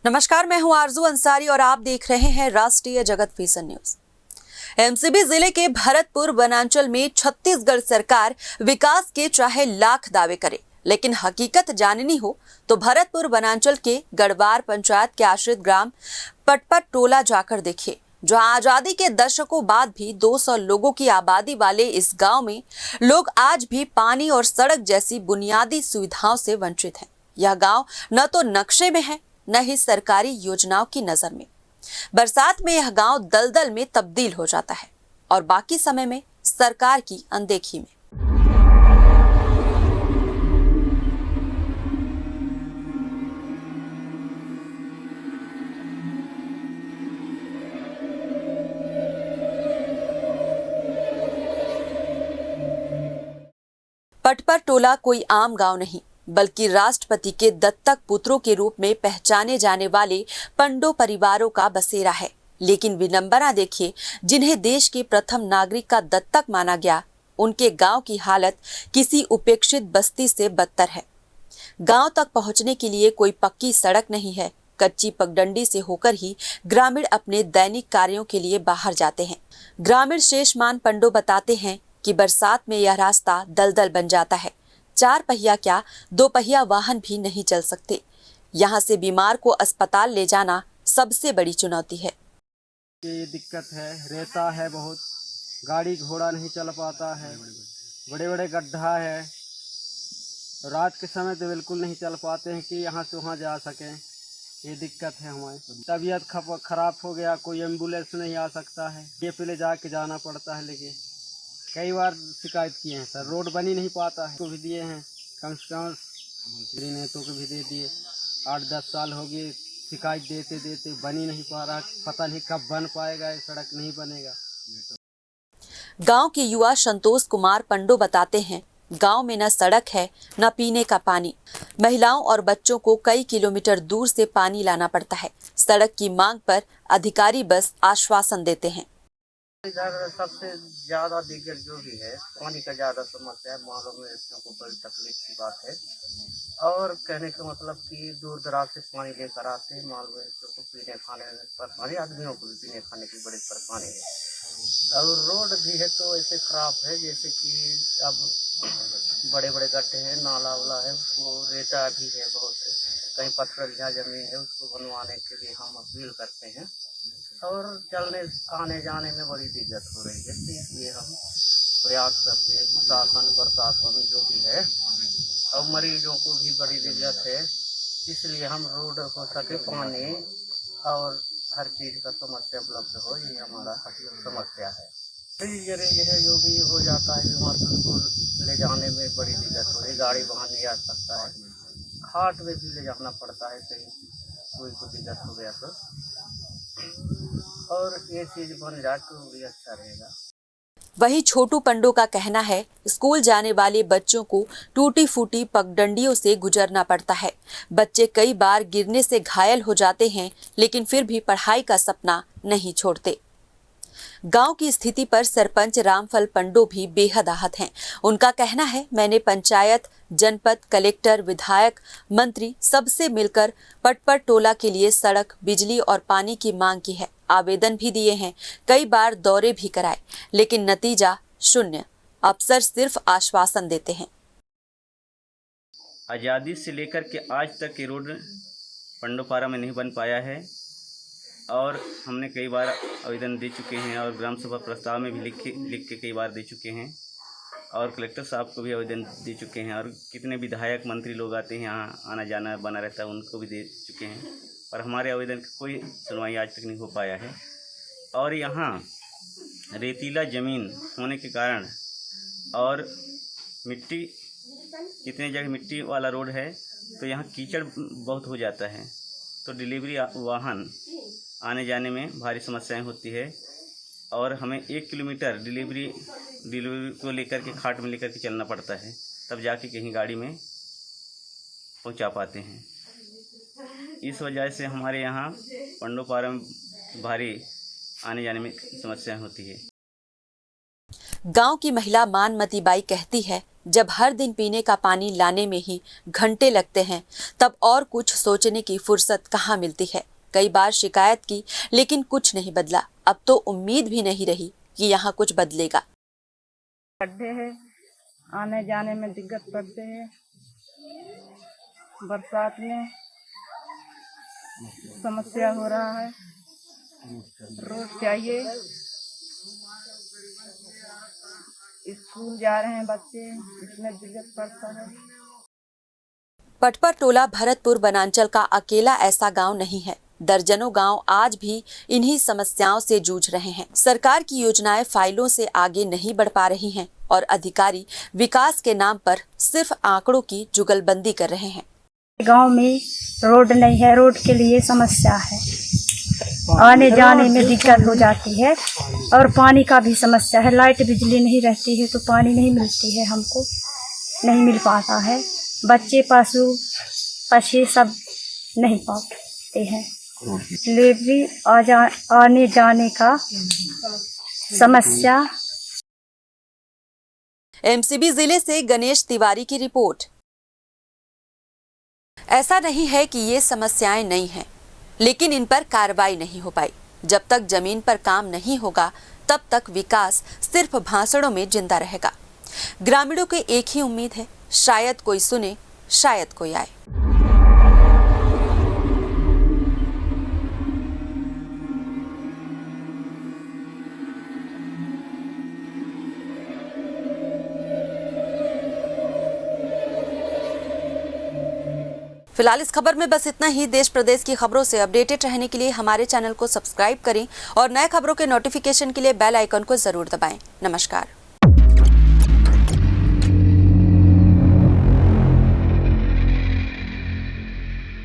नमस्कार, मैं हूं आरजू अंसारी और आप देख रहे हैं राष्ट्रीय जगत फैशन न्यूज। एमसीबी जिले के भरतपुर वनांचल में छत्तीसगढ़ सरकार विकास के चाहे लाख दावे करे, लेकिन हकीकत जाननी हो तो भरतपुर वनांचल के गढ़वार पंचायत के आश्रित ग्राम पटपट टोला जाकर देखिए, जहां आजादी के दशकों बाद भी 200 लोगों की आबादी वाले इस गांव में लोग आज भी पानी और सड़क जैसी बुनियादी सुविधाओं से वंचित हैं। यह गांव न तो नक्शे में है, न ही सरकारी योजनाओं की नजर में। बरसात में यह गांव दलदल में तब्दील हो जाता है और बाकी समय में सरकार की अनदेखी में। पटपट टोला कोई आम गांव नहीं, बल्कि राष्ट्रपति के दत्तक पुत्रों के रूप में पहचाने जाने वाले पंडो परिवारों का बसेरा है। लेकिन विडंबना देखिए, जिन्हें देश के प्रथम नागरिक का दत्तक माना गया, उनके गांव की हालत किसी उपेक्षित बस्ती से बदतर है। गांव तक पहुंचने के लिए कोई पक्की सड़क नहीं है। कच्ची पगडंडी से होकर ही ग्रामीण अपने दैनिक कार्यों के लिए बाहर जाते हैं। ग्रामीण शेषमान पंडो बताते हैं कि बरसात में यह रास्ता दलदल बन जाता है। 4 पहिया क्या 2 पहिया वाहन भी नहीं चल सकते। यहाँ से बीमार को अस्पताल ले जाना सबसे बड़ी चुनौती है। ये दिक्कत है, रेता है बहुत, गाड़ी घोड़ा नहीं चल पाता है, बड़े बड़े गड्ढा है। रात के समय तो बिल्कुल नहीं चल पाते हैं कि यहाँ से वहाँ जा सकें। ये दिक्कत है हमारी। तबीयत खराब हो गया, कोई एम्बुलेंस नहीं आ सकता है, ये पहले जाके जाना पड़ता है। लेकिन कई बार शिकायत किए हैं सर, रोड बनी नहीं पाता है। तो भी दिए हैं, कम से कम मंत्री नेताओं को भी दे दिए। 8-10 साल हो गए शिकायत देते देते, बनी नहीं पा रहा। पता नहीं कब बन पाएगा, ये सड़क नहीं बनेगा। गांव के युवा संतोष कुमार पंडो बताते हैं, गांव में न सड़क है, न पीने का पानी। महिलाओं और बच्चों को कई किलोमीटर दूर से पानी लाना पड़ता है। सड़क की मांग पर अधिकारी बस आश्वासन देते हैं। इधर सबसे ज्यादा दिक्कत जो भी है, पानी का ज्यादा समस्या है। मालूम है, इसको बड़ी तकलीफ की बात है। और कहने का मतलब कि दूर दराज से पानी लेकर आते हैं। मालूम है, इसको पीने खाने में परेशानी, आदमियों को भी पीने खाने की बड़ी परेशानी है। और रोड भी है तो ऐसे खराब है, जैसे कि अब बड़े बड़े गड्ढे हैं, नाला वाला है, वो रेता भी है बहुत। कहीं पथरलिया जमीन है, उसको बनवाने के लिए हम अपील करते हैं। और चलने आने जाने में बड़ी दिक्कत हो रही है, इसलिए हम प्रयास करते हैं कि शासन प्रशासन जो भी है, और मरीजों को भी बड़ी दिक्कत है। इसलिए हम रोड हो सके, पानी और हर चीज़ का समस्या उपलब्ध हो, ये हमारा समस्या है। यह जो भी हो जाता है, बीमार को ले जाने में बड़ी दिक्कत हो रही, गाड़ी वहाँ नहीं आ सकता है। खाट में भी ले जाना पड़ता है, कहीं कोई को दिक्कत हो गया तो। और ये चीज बन जाए तो भी अच्छा रहेगा। वही छोटू पंडो का कहना है, स्कूल जाने वाले बच्चों को टूटी फूटी पगडंडियों से गुजरना पड़ता है। बच्चे कई बार गिरने से घायल हो जाते हैं, लेकिन फिर भी पढ़ाई का सपना नहीं छोड़ते। गांव की स्थिति पर सरपंच रामफल पंडो भी बेहद आहत हैं। उनका कहना है, मैंने पंचायत, जनपद, कलेक्टर, विधायक, मंत्री सबसे मिलकर पटपट टोला के लिए सड़क, बिजली और पानी की मांग की है। आवेदन भी दिए हैं, कई बार दौरे भी कराए, लेकिन नतीजा शून्य। अफसर सिर्फ आश्वासन देते हैं। आज़ादी से लेकर के आज तक ये रोड पंडोपारा में नहीं बन पाया है और हमने कई बार आवेदन दे चुके हैं और ग्राम सभा प्रस्ताव में भी लिख के कई बार दे चुके हैं और कलेक्टर साहब को भी आवेदन दे चुके हैं और कितने विधायक मंत्री लोग आते हैं, यहाँ आना जाना बना रहता है, उनको भी दे चुके हैं, पर हमारे आवेदन की कोई सुनवाई आज तक नहीं हो पाया है। और यहाँ रेतीला ज़मीन होने के कारण और मिट्टी, कितने जगह मिट्टी वाला रोड है तो यहाँ कीचड़ बहुत हो जाता है, तो डिलीवरी वाहन आने जाने में भारी समस्याएं होती है और हमें 1 किलोमीटर डिलीवरी को लेकर के खाट में लेकर के चलना पड़ता है, तब जाके कहीं गाड़ी में पहुंचा पाते हैं। इस वजह से हमारे यहाँ पंडोपारा में भारी आने जाने में समस्याएं होती है। गांव की महिला मानमती बाई कहती है, जब हर दिन पीने का पानी लाने में ही घंटे लगते हैं, तब और कुछ सोचने की फुर्सत कहाँ मिलती है। कई बार शिकायत की, लेकिन कुछ नहीं बदला। अब तो उम्मीद भी नहीं रही कि यहाँ कुछ बदलेगा। गड्ढे हैं, आने जाने में दिक्कत पड़ते हैं। बरसात में समस्या हो रहा है। रोड चाहिए। स्कूल जा रहे हैं बच्चे, इसमें दिक्कत पड़ता है। पटपर टोला भरतपुर वनांचल का अकेला ऐसा गांव नहीं है। दर्जनों गांव आज भी इन्हीं समस्याओं से जूझ रहे हैं। सरकार की योजनाएं फाइलों से आगे नहीं बढ़ पा रही हैं और अधिकारी विकास के नाम पर सिर्फ आंकड़ों की जुगलबंदी कर रहे हैं। गांव में रोड नहीं है, रोड के लिए समस्या है। आने जाने में दिक्कत हो जाती है और पानी का भी समस्या है। लाइट बिजली नहीं रहती है तो पानी नहीं मिलती है, हमको नहीं मिल पाता है। बच्चे पशु पक्षी सब नहीं पाते हैं। डिलीवरी आने जाने का समस्या। एमसीबी जिले से गणेश तिवारी की रिपोर्ट। ऐसा नहीं है कि ये समस्याएं नहीं हैं, लेकिन इन पर कार्रवाई नहीं हो पाई। जब तक जमीन पर काम नहीं होगा, तब तक विकास सिर्फ भाषणों में जिंदा रहेगा। ग्रामीणों की एक ही उम्मीद है, शायद कोई सुने, शायद कोई आए। फिलहाल इस खबर में बस इतना ही। देश प्रदेश की खबरों से अपडेटेड रहने के लिए हमारे चैनल को सब्सक्राइब करें और नए खबरों के नोटिफिकेशन के लिए बेल आइकन को जरूर दबाएं। नमस्कार।